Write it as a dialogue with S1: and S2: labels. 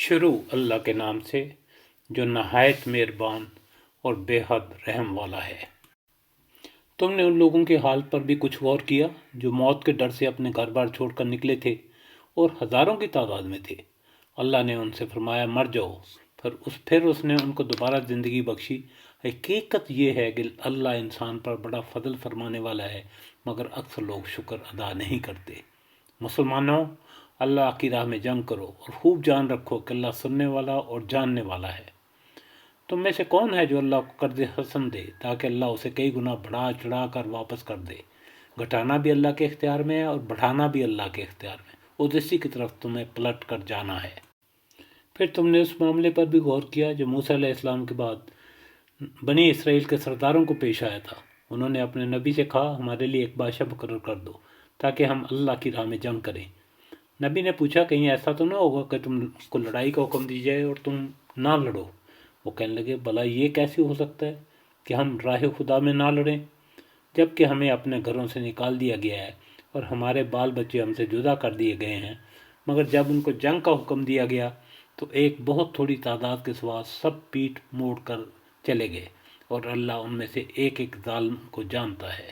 S1: شروع اللہ کے نام سے جو نہایت مہربان اور بے حد رحم والا ہے۔ تم نے ان لوگوں کے حال پر بھی کچھ غور کیا جو موت کے ڈر سے اپنے گھر بار چھوڑ کر نکلے تھے اور ہزاروں کی تعداد میں تھے۔ اللہ نے ان سے فرمایا مر جاؤ، پھر اس نے ان کو دوبارہ زندگی بخشی۔ حقیقت یہ ہے کہ اللہ انسان پر بڑا فضل فرمانے والا ہے، مگر اکثر لوگ شکر ادا نہیں کرتے۔ مسلمانوں، اللہ کی راہ میں جنگ کرو اور خوب جان رکھو کہ اللہ سننے والا اور جاننے والا ہے۔ تم میں سے کون ہے جو اللہ کو قرض حسن دے تاکہ اللہ اسے کئی گنا بڑھا چڑھا کر واپس کر دے؟ گھٹانا بھی اللہ کے اختیار میں ہے اور بڑھانا بھی اللہ کے اختیار میں، اور اسی کی طرف تمہیں پلٹ کر جانا ہے۔ پھر تم نے اس معاملے پر بھی غور کیا جو موسیٰ علیہ السلام کے بعد بنی اسرائیل کے سرداروں کو پیش آیا تھا۔ انہوں نے اپنے نبی سے کہا ہمارے لیے ایک بادشاہ مقرر کر دو تاکہ ہم اللہ کی راہ میں جنگ کریں۔ نبی نے پوچھا کہیں ایسا تو نہ ہوگا کہ تم کو لڑائی کا حکم دی جائے اور تم نہ لڑو؟ وہ کہنے لگے بھلا یہ کیسے ہو سکتا ہے کہ ہم راہ خدا میں نہ لڑیں، جب کہ ہمیں اپنے گھروں سے نکال دیا گیا ہے اور ہمارے بال بچے ہم سے جدا کر دیے گئے ہیں۔ مگر جب ان کو جنگ کا حکم دیا گیا تو ایک بہت تھوڑی تعداد کے سوا سب پیٹھ موڑ کر چلے گئے، اور اللہ ان میں سے ایک ایک ظالم کو جانتا ہے۔